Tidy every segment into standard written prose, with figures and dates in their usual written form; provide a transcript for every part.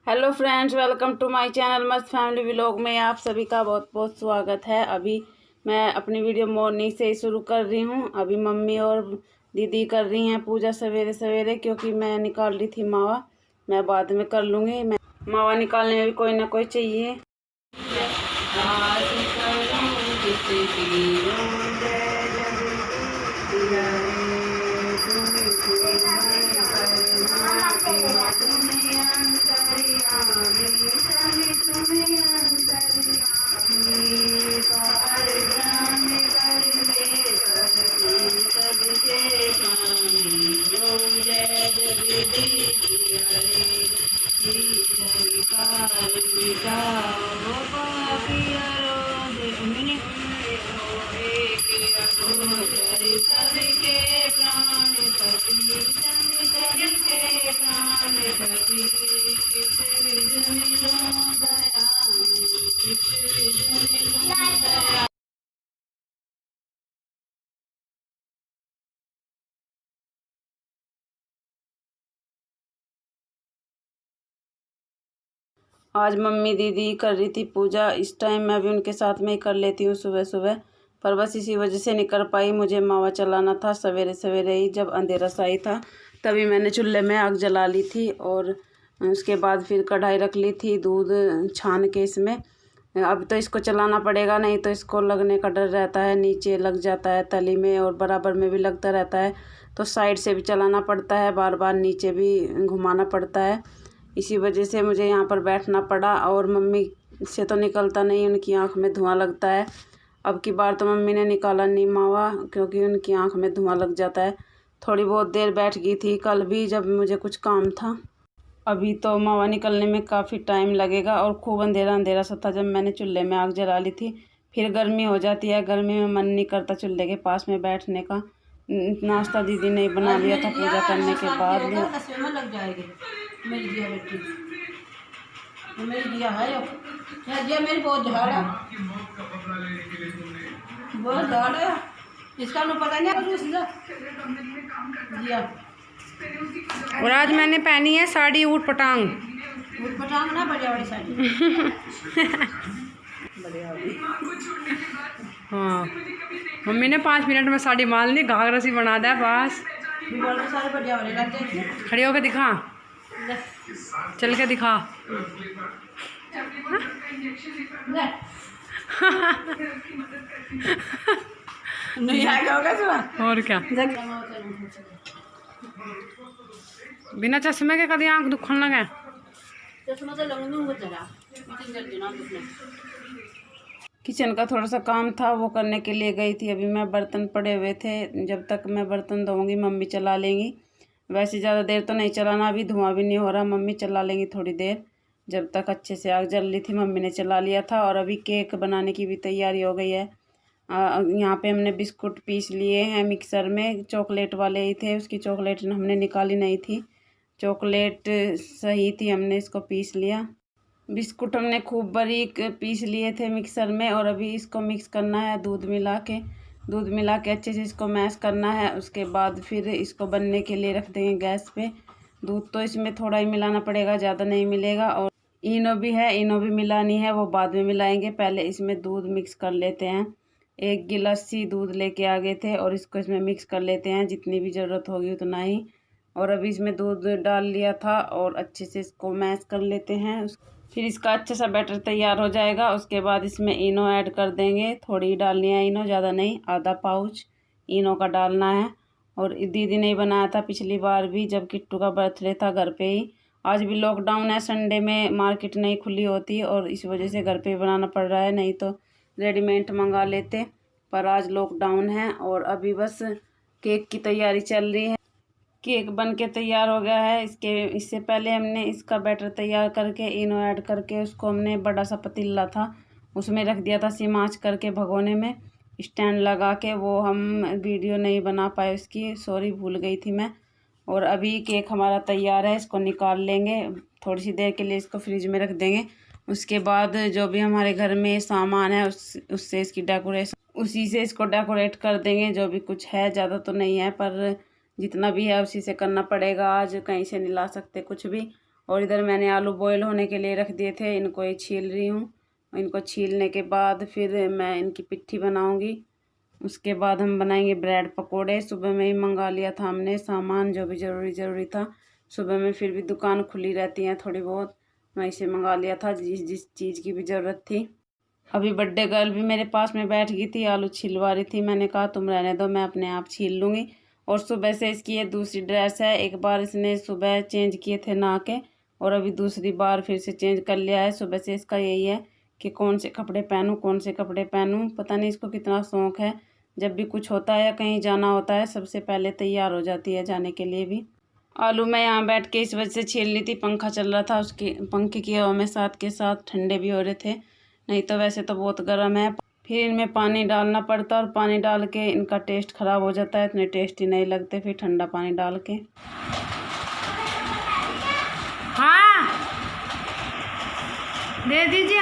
Hello friends, welcome to my channel मस्त family vlog में आप सभी का बहुत बहुत स्वागत है। अभी मैं अपनी वीडियो मॉर्निंग से ही शुरू कर रही हूँ। अभी मम्मी और दीदी कर रही हैं पूजा सवेरे सवेरे, क्योंकि मैं निकाल रही थी मावा। मैं बाद में कर लूँगी। मैं मावा निकालने में भी कोई ना कोई चाहिए। आज मम्मी दीदी कर रही थी पूजा। इस टाइम मैं भी उनके साथ में ही कर लेती हूँ सुबह सुबह, पर बस इसी वजह से नहीं कर पाई। मुझे मावा चलाना था सवेरे सवेरे ही, जब अंधेरा सा ही था तभी मैंने चूल्हे में आग जला ली थी। और उसके बाद फिर कढ़ाई रख ली थी दूध छान के इसमें। अब तो इसको चलाना पड़ेगा, नहीं तो इसको लगने का डर रहता है, नीचे लग जाता है तली में और बराबर में भी लगता रहता है। तो साइड से भी चलाना पड़ता है, बार बार नीचे भी घुमाना पड़ता है। इसी वजह से मुझे यहाँ पर बैठना पड़ा। और मम्मी से तो निकलता नहीं, उनकी आँख में धुआं लगता है। अब की बार तो मम्मी ने निकाला नहीं मावा, क्योंकि उनकी आँख में धुआं लग जाता है। थोड़ी बहुत देर बैठ गई थी कल भी, जब मुझे कुछ काम था। अभी तो मावा निकलने में काफ़ी टाइम लगेगा। और खूब अंधेरा अंधेरा सा था जब मैंने चूल्हे में आग जला ली थी। फिर गर्मी हो जाती है, गर्मी में मन नहीं करता चूल्हे के पास में बैठने का। नाश्ता दीदी ने बना लिया था पूजा करने के बाद। लग जाएगी मेरी दिया बेटी, मेरी दिया है दिया मेरी बहुत झाड़ है, बहुत झाड़ है। इसका मुझे पता नहीं दिया। और आज मैंने पहनी है साड़ी ऊट पटांग। ऊट पटांग ना, बढ़िया वाली साड़ी बढ़िया वाली। हाँ, मम्मी ने 5 मिनट में साड़ी मान ली, घाघरा सी बना दिया बस। सारे बढ़िया वाले लग जाए। खड़ी होकर दिखा, चल के दिखा। नहीं आएगा और क्या, बिना चश्मे के कभी आँख दुखन लगे। किचन का थोड़ा सा काम था, वो करने के लिए गई थी। अभी मैं बर्तन पड़े हुए थे, जब तक मैं बर्तन धोऊंगी मम्मी चला लेंगी। वैसे ज़्यादा देर तो नहीं चलाना, अभी धुआं भी नहीं हो रहा, मम्मी चला लेंगी थोड़ी देर। जब तक अच्छे से आग जल रही थी मम्मी ने चला लिया था। और अभी केक बनाने की भी तैयारी हो गई है। यहाँ पे हमने बिस्कुट पीस लिए हैं मिक्सर में, चॉकलेट वाले ही थे, उसकी चॉकलेट हमने निकाली नहीं थी। चॉकलेट सही थी, हमने इसको पीस लिया। बिस्कुट हमने खूब बारीक पीस लिए थे मिक्सर में। और अभी इसको मिक्स करना है दूध मिला के अच्छे से इसको मैश करना है। उसके बाद फिर इसको बनने के लिए रख देंगे गैस पे। दूध तो इसमें थोड़ा ही मिलाना पड़ेगा, ज़्यादा नहीं मिलेगा। और इनो भी है, इनो भी मिलानी है, वो बाद में मिलाएंगे। पहले इसमें दूध मिक्स कर लेते हैं। 1 गिलास ही दूध लेके आ गए थे और इसको इसमें मिक्स कर लेते हैं, जितनी भी ज़रूरत होगी उतना ही। और अभी इसमें दूध डाल लिया था और अच्छे से इसको मैश कर लेते हैं। फिर इसका अच्छा सा बैटर तैयार हो जाएगा। उसके बाद इसमें इनो ऐड कर देंगे, थोड़ी डालनी है इनो, ज़्यादा नहीं, आधा पाउच इनो का डालना है। और दीदी ने बनाया था पिछली बार भी, जब किट्टू का बर्थडे था घर पे ही। आज भी लॉकडाउन है, संडे में मार्केट नहीं खुली होती और इस वजह से घर पे ही बनाना पड़ रहा है, नहीं तो रेडीमेड मंगा लेते। पर आज लॉकडाउन है। और अभी बस केक की तैयारी चल रही है। केक बन के तैयार हो गया है। इससे पहले हमने इसका बैटर तैयार करके इनो ऐड करके उसको हमने बड़ा सा पतीला था उसमें रख दिया था, सिम आंच करके भगोने में स्टैंड लगा के। वो हम वीडियो नहीं बना पाए उसकी, सॉरी, भूल गई थी मैं। और अभी केक हमारा तैयार है, इसको निकाल लेंगे, थोड़ी सी देर के लिए इसको फ्रिज में रख देंगे। उसके बाद जो भी हमारे घर में सामान है उससे इसकी डेकोरेशन, उसी से इसको डेकोरेट कर देंगे। जो भी कुछ है, ज़्यादा तो नहीं है पर जितना भी है उसी से करना पड़ेगा, आज कहीं से नहीं ला सकते कुछ भी। और इधर मैंने आलू बॉईल होने के लिए रख दिए थे, इनको ये छील रही हूँ। इनको छीलने के बाद फिर मैं इनकी पिट्ठी बनाऊँगी। उसके बाद हम बनाएंगे ब्रेड पकोड़े। सुबह में ही मंगा लिया था हमने सामान, जो भी ज़रूरी था। सुबह में फिर भी दुकान खुली रहती है थोड़ी बहुत, मैं इसे मंगा लिया था जिस चीज़ की भी ज़रूरत थी। अभी बर्थडे गर्ल भी मेरे पास में बैठ गई थी, आलू छिलवा रही थी। मैंने कहा तुम रहने दो, मैं अपने आप छील लूँगी। और सुबह से इसकी ये दूसरी ड्रेस है। एक बार इसने सुबह चेंज किए थे नहा के, और अभी दूसरी बार फिर से चेंज कर लिया है। सुबह से इसका यही है कि कौन से कपड़े पहनूँ, कौन से कपड़े पहनूँ। पता नहीं इसको कितना शौक़ है। जब भी कुछ होता है या कहीं जाना होता है, सबसे पहले तैयार हो जाती है जाने के लिए भी। आलू मैं यहाँ बैठ के इस वजह से छील ली थी, पंखा चल रहा था, उसकी पंखे की हवा में साथ के साथ ठंडे भी हो रहे थे, नहीं तो वैसे तो बहुत गर्म है। फिर इनमें पानी डालना पड़ता है, और पानी डाल के इनका टेस्ट ख़राब हो जाता है, इतने टेस्टी नहीं लगते फिर ठंडा पानी डाल के। हाँ दे दीजिए।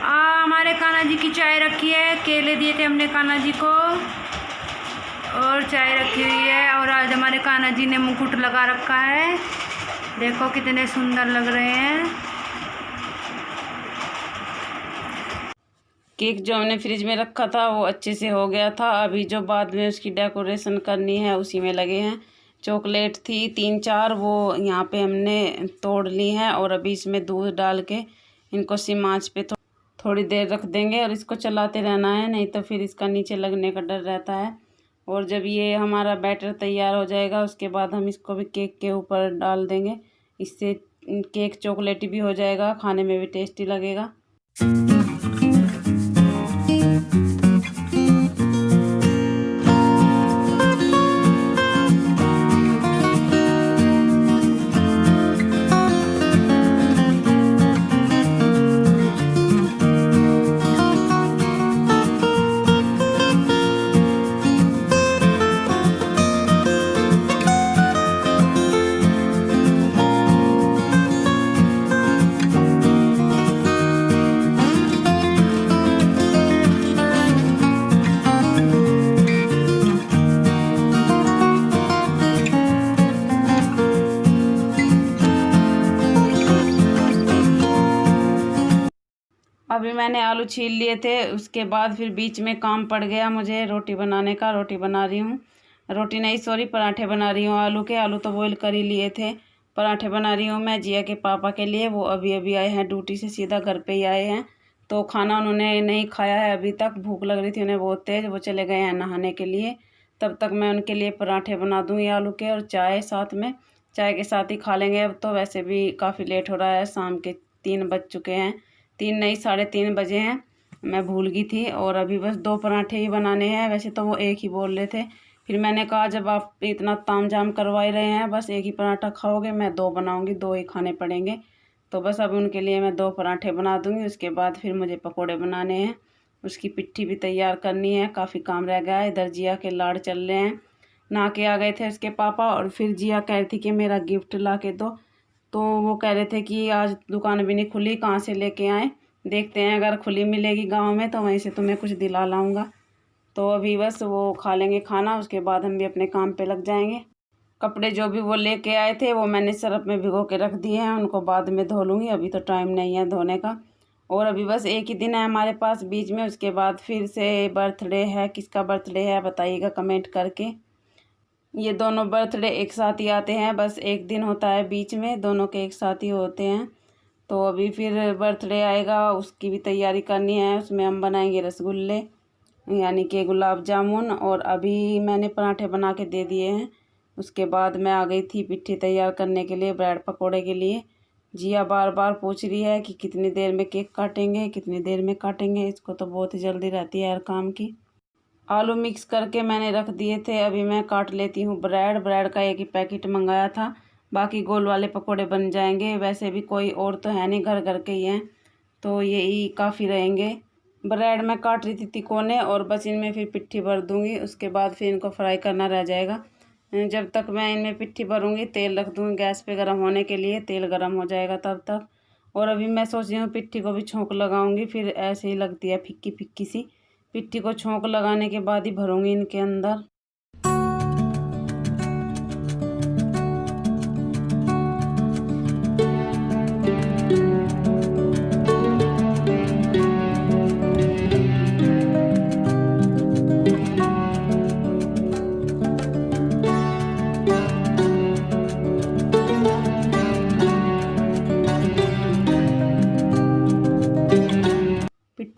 हमारे कान्हा जी की चाय रखी है, केले दिए थे हमने कान्हा जी को, और चाय रखी हुई है। और आज हमारे कान्हा जी ने मुकुट लगा रखा है, देखो कितने सुंदर लग रहे हैं। केक जो हमने फ्रिज में रखा था वो अच्छे से हो गया था। अभी जो बाद में उसकी डेकोरेशन करनी है उसी में लगे हैं। चॉकलेट थी 3-4, वो यहाँ पे हमने तोड़ ली हैं, और अभी इसमें दूध डाल के इनको सिम आंच पे थोड़ी देर रख देंगे, और इसको चलाते रहना है, नहीं तो फिर इसका नीचे लगने का डर रहता है। और जब ये हमारा बैटर तैयार हो जाएगा उसके बाद हम इसको भी केक के ऊपर डाल देंगे। इससे केक चॉकलेटी भी हो जाएगा, खाने में भी टेस्टी लगेगा। अभी मैंने आलू छील लिए थे, उसके बाद फिर बीच में काम पड़ गया मुझे रोटी बनाने का। रोटी बना रही हूँ, रोटी नहीं सॉरी पराठे बना रही हूँ आलू के। आलू तो बॉईल कर ही लिए थे, पराठे बना रही हूँ मैं जिया के पापा के लिए। वो अभी अभी आए हैं ड्यूटी से, सीधा घर पे ही आए हैं, तो खाना उन्होंने नहीं खाया है अभी तक। भूख लग रही थी उन्हें बहुत तेज़, वो चले गए हैं नहाने के लिए। तब तक मैं उनके लिए पराठे बना दूँगी आलू के, और चाय साथ में, चाय के साथ ही खा लेंगे। अब तो वैसे भी काफ़ी लेट हो रहा है, शाम के 3 बज चुके हैं, 3 नहीं 3:30 बजे हैं, मैं भूल गई थी। और अभी बस 2 पराठे ही बनाने हैं, वैसे तो वो एक ही बोल रहे थे। फिर मैंने कहा जब आप इतना तामझाम करवा ही रहे हैं, बस एक ही पराठा खाओगे, मैं 2 बनाऊंगी, 2 ही खाने पड़ेंगे। तो बस अब उनके लिए मैं 2 पराठे बना दूंगी। उसके बाद फिर मुझे पकोड़े बनाने हैं, उसकी पिट्ठी भी तैयार करनी है, काफ़ी काम रह गया है। इधर जिया के लाड़ चल रहे हैं, नहा के आ गए थे उसके पापा। और फिर जिया कह रही थी कि मेरा गिफ्ट ला के दो, तो वो कह रहे थे कि आज दुकान भी नहीं खुली, कहाँ से लेके आए, देखते हैं अगर खुली मिलेगी गांव में तो वहीं से तुम्हें कुछ दिला लाऊंगा। तो अभी बस वो खा लेंगे खाना, उसके बाद हम भी अपने काम पे लग जाएंगे। कपड़े जो भी वो लेके आए थे वो मैंने सरफ में भिगो के रख दिए हैं, उनको बाद में धो लूँगी, अभी तो टाइम नहीं है धोने का। और अभी बस एक ही दिन है हमारे पास बीच में, उसके बाद फिर से बर्थडे है। किसका बर्थडे है बताइएगा कमेंट करके। ये दोनों बर्थडे एक साथ ही आते हैं, बस एक दिन होता है बीच में, दोनों के एक साथ ही होते हैं। तो अभी फिर बर्थडे आएगा, उसकी भी तैयारी करनी है। उसमें हम बनाएंगे रसगुल्ले यानी कि गुलाब जामुन, और अभी मैंने पराठे बना के दे दिए हैं। उसके बाद मैं आ गई थी पिट्ठी तैयार करने के लिए, ब्रेड पकोड़े के लिए। जिया बार बार पूछ रही है कि कितनी देर में केक काटेंगे, कितनी देर में काटेंगे। इसको तो बहुत ही जल्दी रहती है हर काम की। आलू मिक्स करके मैंने रख दिए थे, अभी मैं काट लेती हूँ ब्रेड का एक ही पैकेट मंगाया था, बाकी गोल वाले पकोड़े बन जाएंगे। वैसे भी कोई और तो है नहीं, घर के ही हैं, तो यही काफ़ी रहेंगे। ब्रेड मैं काट रही थी तिकोने, और बस इनमें फिर पिट्ठी भर दूँगी, उसके बाद फिर इनको फ्राई करना रह जाएगा। जब तक मैं इनमें पिट्ठी भरूँगी तेल रख दूँगी गैस पे गर्म होने के लिए, तेल गर्म हो जाएगा तब तक। और अभी मैं सोच रही हूँ पिट्ठी को भी छोंक लगाऊँगी, फिर ऐसे ही लगती है फिक्की फिक्की सी। पिट्ठी को छोंक लगाने के बाद ही भरूँगी इनके अंदर।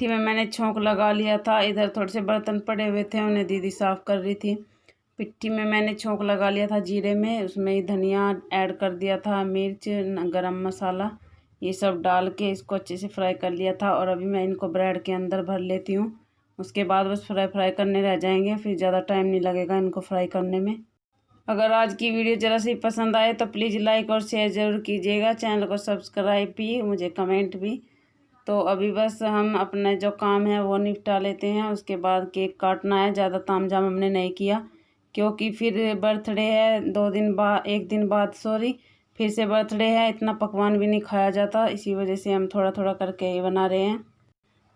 पिट्ठी में मैंने छोंक लगा लिया था। इधर थोड़े से बर्तन पड़े हुए थे, उन्हें दीदी साफ़ कर रही थी। पिट्ठी में मैंने छोंक लगा लिया था जीरे में, उसमें ही धनिया ऐड कर दिया था, मिर्च, गरम मसाला, ये सब डाल के इसको अच्छे से फ्राई कर लिया था। और अभी मैं इनको ब्रेड के अंदर भर लेती हूँ। उसके बाद बस फ्राई करने रह जाएंगे, फिर ज़्यादा टाइम नहीं लगेगा इनको फ्राई करने में। अगर आज की वीडियो ज़रा सी पसंद आए तो प्लीज़ लाइक और शेयर ज़रूर कीजिएगा। चैनल को सब्सक्राइब भी, मुझे कमेंट भी। तो अभी बस हम अपना जो काम है वो निपटा लेते हैं, उसके बाद केक काटना है। ज़्यादा तामझाम हमने नहीं किया क्योंकि फिर बर्थडे है, 1 दिन बाद फिर से बर्थडे है, इतना पकवान भी नहीं खाया जाता। इसी वजह से हम थोड़ा थोड़ा करके ही बना रहे हैं।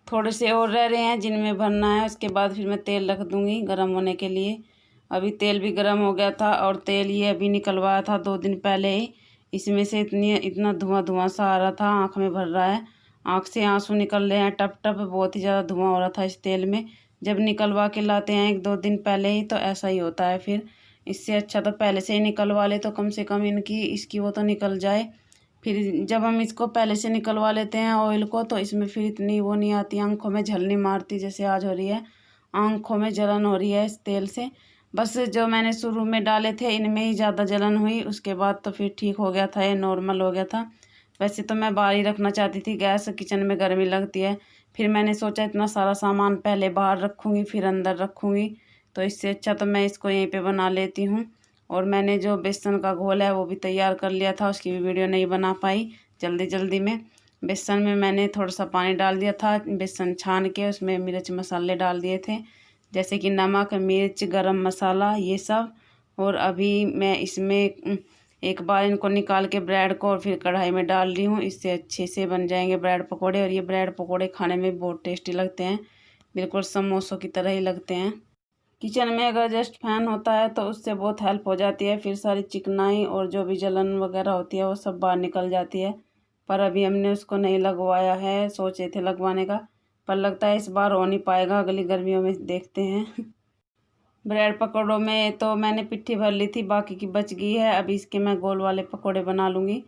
थोड़े से और रह रहे हैं जिनमें भरना है। उसके बाद फिर मैं तेल रख दूँगी गर्म होने के लिए। अभी तेल भी गर्म हो गया था और तेल ये अभी निकलवाया था 2 दिन पहले ही। इसमें से इतना धुआं सा आ रहा था, आँख में भर रहा है, आँख से आंसू निकल रहे हैं टप टप। बहुत ही ज़्यादा धुआं हो रहा था इस तेल में। जब निकलवा के लाते हैं 1-2 दिन पहले ही तो ऐसा ही होता है। फिर इससे अच्छा तो पहले से ही निकलवा ले, तो कम से कम इसकी वो तो निकल जाए। फिर जब हम इसको पहले से निकलवा लेते हैं ऑयल को, तो इसमें फिर इतनी वो नहीं आती, आँखों में झलनी मारती जैसे आज हो रही है। आँखों में जलन हो रही है इस तेल से। बस जो मैंने शुरू में डाले थे इनमें ही ज़्यादा जलन हुई, उसके बाद तो फिर ठीक हो गया था, ये नॉर्मल हो गया था। वैसे तो मैं बाहर ही रखना चाहती थी, गैस किचन में गर्मी लगती है। फिर मैंने सोचा इतना सारा सामान पहले बाहर रखूँगी फिर अंदर रखूँगी, तो इससे अच्छा तो मैं इसको यहीं पे बना लेती हूँ। और मैंने जो बेसन का घोल है वो भी तैयार कर लिया था, उसकी भी वीडियो नहीं बना पाई जल्दी में। बेसन में मैंने थोड़ा सा पानी डाल दिया था, बेसन छान के उसमें मिर्च मसाले डाल दिए थे, जैसे कि नमक, मिर्च, गरम मसाला, ये सब। और अभी मैं इसमें एक बार इनको निकाल के ब्रेड को और फिर कढ़ाई में डाल रही हूँ। इससे अच्छे से बन जाएंगे ब्रेड पकोड़े। और ये ब्रेड पकोड़े खाने में बहुत टेस्टी लगते हैं, बिल्कुल समोसों की तरह ही लगते हैं। किचन में अगर जस्ट फैन होता है तो उससे बहुत हेल्प हो जाती है, फिर सारी चिकनाई और जो भी जलन वगैरह होती है वो सब बाहर निकल जाती है। पर अभी हमने उसको नहीं लगवाया है, सोचे थे लगवाने का, पर लगता है इस बार हो नहीं पाएगा, अगली गर्मियों में देखते हैं। ब्रेड पकौड़ों में तो मैंने पिट्ठी भर ली थी, बाकी की बच गई है। अभी इसके मैं गोल वाले पकोड़े बना लूँगी।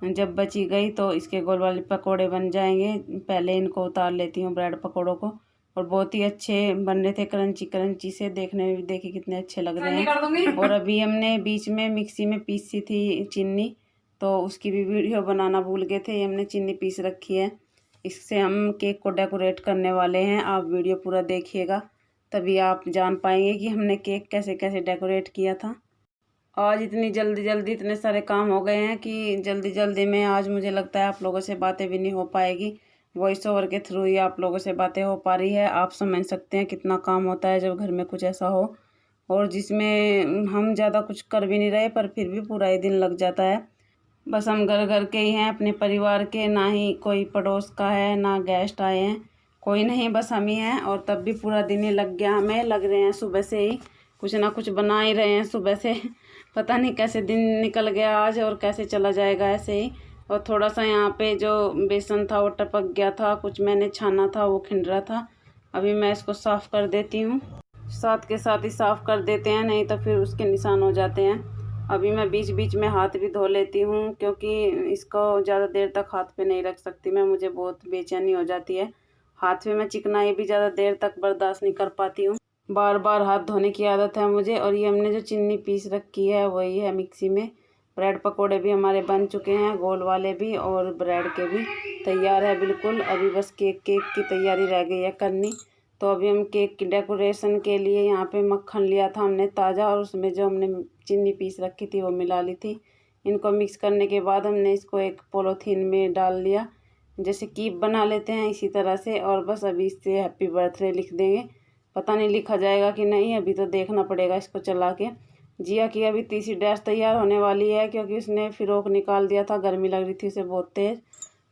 जब बची गई तो इसके गोल वाले पकोड़े बन जाएंगे। पहले इनको उतार लेती हूँ ब्रेड पकोड़ों को। और बहुत ही अच्छे बन रहे थे, क्रंची से, देखने में भी देखिए कितने अच्छे लग रहे हैं। और अभी हमने बीच में मिक्सी में पीसी थी चीनी, तो उसकी भी वीडियो बनाना भूल गए थे। हमने चीनी पीस रखी है, इससे हम केक को डेकोरेट करने वाले हैं। आप वीडियो पूरा देखिएगा तभी आप जान पाएंगे कि हमने केक कैसे कैसे डेकोरेट किया था। आज इतनी जल्दी इतने सारे काम हो गए हैं कि जल्दी में आज मुझे लगता है आप लोगों से बातें भी नहीं हो पाएगी। वॉइस ओवर के थ्रू ही आप लोगों से बातें हो पा रही है। आप समझ सकते हैं कितना काम होता है जब घर में कुछ ऐसा हो, और जिसमें हम ज़्यादा कुछ कर भी नहीं रहे पर फिर भी पूरा ही दिन लग जाता है। बस हम घर के ही हैं, अपने परिवार के, ना ही कोई पड़ोस का है, ना गेस्ट आए हैं, कोई नहीं, बस हम ही हैं। और तब भी पूरा दिन ही लग गया हमें, लग रहे हैं सुबह से ही कुछ ना कुछ बना ही रहे हैं सुबह से। पता नहीं कैसे दिन निकल गया आज और कैसे चला जाएगा ऐसे ही। और थोड़ा सा यहाँ पे जो बेसन था वो टपक गया था, कुछ मैंने छाना था वो खिंड रहा था। अभी मैं इसको साफ़ कर देती हूँ, साथ के साथ ही साफ़ कर देते हैं, नहीं तो फिर उसके निशान हो जाते हैं। अभी मैं बीच में हाथ भी धो लेती हूँ, क्योंकि इसको ज़्यादा देर तक हाथ पे नहीं रख सकती मैं, मुझे बहुत बेचैनी हो जाती है। हाथ में मैं चिकनाई भी ज़्यादा देर तक बर्दाश्त नहीं कर पाती हूँ, बार हाथ धोने की आदत है मुझे। और ये हमने जो चीनी पीस रखी है वही है मिक्सी में। ब्रेड पकोड़े भी हमारे बन चुके हैं, गोल वाले भी और ब्रेड के भी तैयार है बिल्कुल। अभी बस केक की तैयारी रह गई है करनी। तो अभी हम केक की डेकोरेशन के लिए यहाँ पे मक्खन लिया था हमने ताज़ा, और उसमें जो हमने चीनी पीस रखी थी वो मिला ली थी। इनको मिक्स करने के बाद हमने इसको एक पॉलीथीन में डाल लिया, जैसे कीप बना लेते हैं इसी तरह से। और बस अभी इससे हैप्पी बर्थडे लिख देंगे, पता नहीं लिखा जाएगा कि नहीं, अभी तो देखना पड़ेगा इसको चला के। जिया की अभी तीसरी ड्रेस तैयार होने वाली है, क्योंकि उसने फ़िरोक निकाल दिया था, गर्मी लग रही थी उसे बहुत तेज़।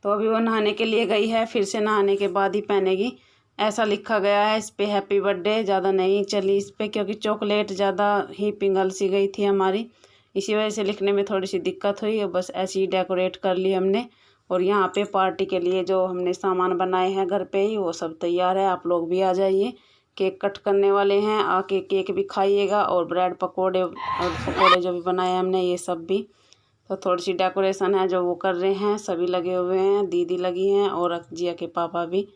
तो अभी वो नहाने के लिए गई है, फिर से नहाने के बाद ही पहनेगी। ऐसा लिखा गया है इस पर हैप्पी बर्थडे, ज़्यादा नहीं चली इस पर, क्योंकि चॉकलेट ज़्यादा ही पिघल सी गई थी हमारी, इसी वजह से लिखने में थोड़ी सी दिक्कत हुई। और बस ऐसे ही डेकोरेट कर ली हमने। और यहाँ पे पार्टी के लिए जो हमने सामान बनाए हैं घर पे ही, वो सब तैयार है। आप लोग भी आ जाइए, केक कट करने वाले हैं, आके केक भी खाइएगा और ब्रेड पकोड़े और पकोड़े जो भी बनाए हमने ये सब भी। तो थोड़ी सी डेकोरेशन है जो वो कर रहे हैं, सभी लगे हुए हैं, दीदी लगी हैं और जिया के पापा भी।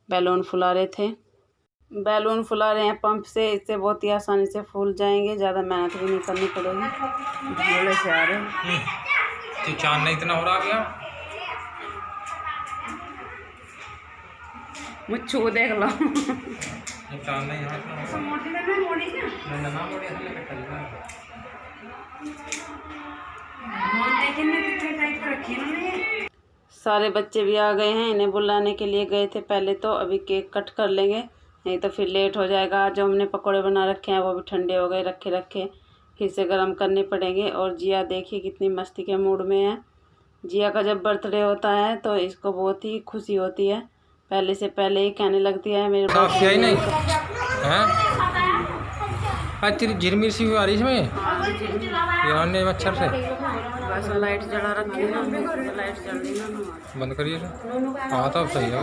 बैलून फुला रहे थे। बैलून फुला रहे हैं पंप से, इससे बहुत ही आसानी से फूल जाएंगे, ज़्यादा मेहनत भी नहीं करनी पड़ेगी। झोले से आ रहे हैं तो चांद नहीं इतना हो रहा गया। मुझको देख लो चांद नहीं सारे बच्चे भी आ गए हैं, इन्हें बुलाने के लिए गए थे पहले तो। अभी केक कट कर लेंगे, नहीं तो फिर लेट हो जाएगा। जो हमने पकौड़े बना रखे हैं वो भी ठंडे हो गए, रखे फिर से गर्म करने पड़ेंगे। और जिया देखिए कितनी मस्ती के मूड में है। जिया का जब बर्थडे होता है तो इसको बहुत ही खुशी होती है, पहले से पहले ही कहने लगती है मेरे बर्थडे नहीं हैं। आज तेरी झिरमिर सी आ रही इसमें यार ने मच्छर से। बस लाइट जला रखी है ना, लाइट जल रही है ना, बंद करिए। हाँ तब सही है।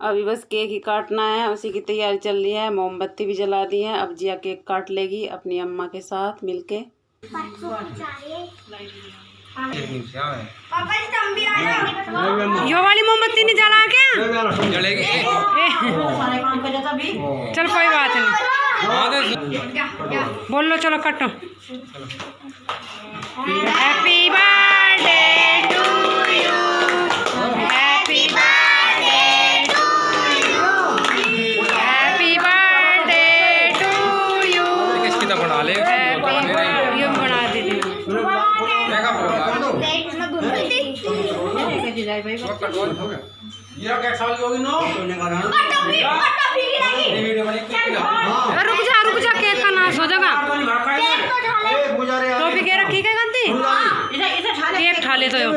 अभी बस केक ही काटना है, उसी की तैयारी चल रही है। मोमबत्ती भी जला दी है। अब जिया केक काट लेगी अपनी अम्मा के साथ मिलके। यो वाली मोमबत्ती नहीं जला क्या? जलेगी। चल कोई बात नहीं, बोल लो चलो कटो। Happy birthday to you, happy birthday to you, happy birthday to you. किसकी तो बना ले, ये बना दीदी। रुक जा केक का नाश हो जाएगा। टोपी के रखी क्या गंती केक ठा ले तो यो।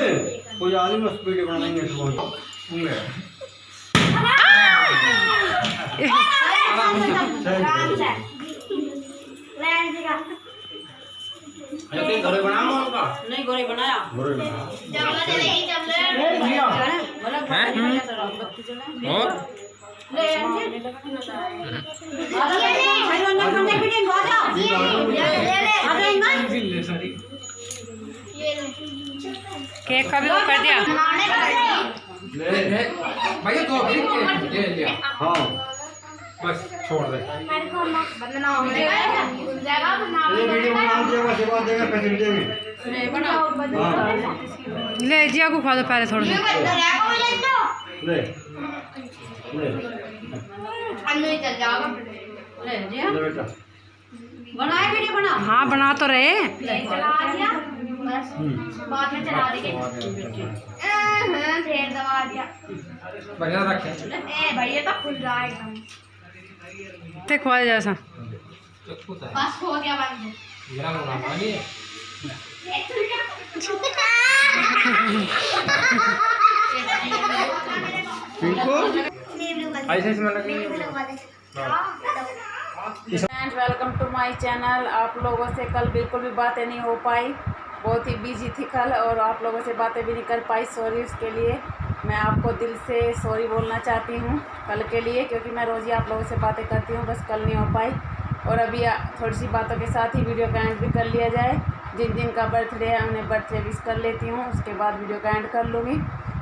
नहीं गोरे बनाया केक का भी वो कर दिया। भैया तो ले लिया। हाँ बस छोड़ दे। ले जिया को खा दो पहले थोड़ा बनाए वीडियो बना। हाँ बना तो रहे। बाद में चला देंगे। ढेर दबा दिया। बढ़िया रखे। भैया तो फुल रहा है एकदम। ते खुआ जैसा बस हो गया बंद। मेरा लोड़ा मानी है। ऐसे इसमें लगी। Welcome to my channel. आप लोगों से कल बिल्कुल भी बातें नहीं हो पाई, बहुत ही बिजी थी कल और आप लोगों से बातें भी नहीं कर पाई। सॉरी उसके लिए, मैं आपको दिल से सॉरी बोलना चाहती हूँ कल के लिए, क्योंकि मैं रोज़ ही आप लोगों से बातें करती हूँ, बस कल नहीं हो पाई। और अभी थोड़ी सी बातों के साथ ही वीडियो का एंड भी कर लिया जाए। जिन जिन का बर्थडे है उन्हें बर्थडे विश कर लेती हूँ, उसके बाद वीडियो का एंड कर लूँगी।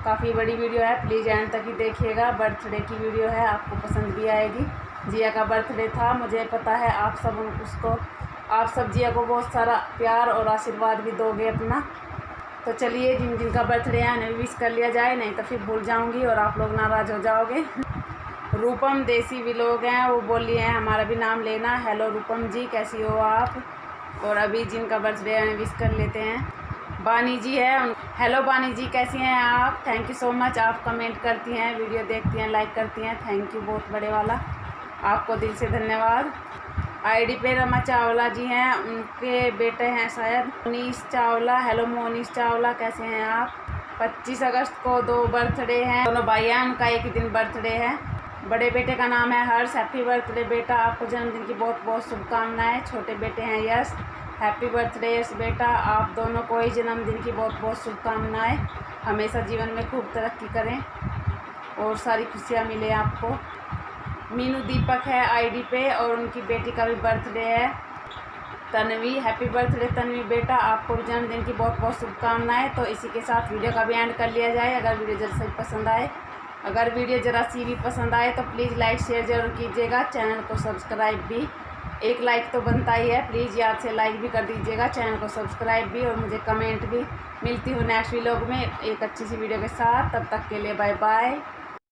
काफ़ी बड़ी वीडियो है, प्लीज़ एंड तक ही देखिएगा। बर्थडे की वीडियो है, आपको पसंद भी आएगी। जिया का बर्थडे था, मुझे पता है आप सब जिया को बहुत सारा प्यार और आशीर्वाद भी दोगे अपना। तो चलिए जिन जिन का बर्थडे है उन्हें विश कर लिया जाए, नहीं तो फिर भूल जाऊंगी और आप लोग नाराज़ हो जाओगे। रूपम देसी भी लोग हैं, वो बोली हैं हमारा भी नाम लेना। हेलो रूपम जी, कैसी हो आप? और अभी जिनका बर्थडे है उन्हें विश कर लेते हैं। बानी जी है, हेलो बानी जी, कैसी हैं आप? थैंक यू सो मच, आप कमेंट करती हैं, वीडियो देखती हैं, लाइक करती हैं, थैंक यू बहुत बड़े वाला, आपको दिल से धन्यवाद। आईडी पे रमा चावला जी हैं, उनके बेटे हैं शायद मोनीश चावला। हेलो मोनीश चावला, कैसे हैं आप? 25 अगस्त को 2 बर्थडे हैं, दोनों भाई हैं, उनका एक ही दिन बर्थडे है। बड़े बेटे का नाम है हर्ष। हैप्पी बर्थडे बेटा, आपको जन्मदिन की बहुत बहुत शुभकामनाएं। छोटे बेटे हैं यश। हैप्पी बर्थडे यश बेटा, आप दोनों को ही जन्मदिन की बहुत बहुत शुभकामनाएं। हमेशा जीवन में खूब तरक्की करें और सारी खुशियाँ मिले आपको। मीनू दीपक है आईडी पे और उनकी बेटी का भी बर्थडे है तन्वी। हैप्पी बर्थडे तन्वी बेटा, आपको भी जन्मदिन की बहुत बहुत शुभकामनाएं। तो इसी के साथ वीडियो का भी एंड कर लिया जाए। अगर वीडियो जरा सी पसंद आए, अगर वीडियो ज़रा सी भी पसंद आए तो प्लीज़ लाइक शेयर ज़रूर कीजिएगा। चैनल को सब्सक्राइब भी, एक लाइक तो बनता ही है, प्लीज़ याद से लाइक भी कर दीजिएगा। चैनल को सब्सक्राइब भी और मुझे कमेंट भी। मिलती हूँ नेक्स्ट व्लॉग में एक अच्छी सी वीडियो के साथ। तब तक के लिए बाय बाय।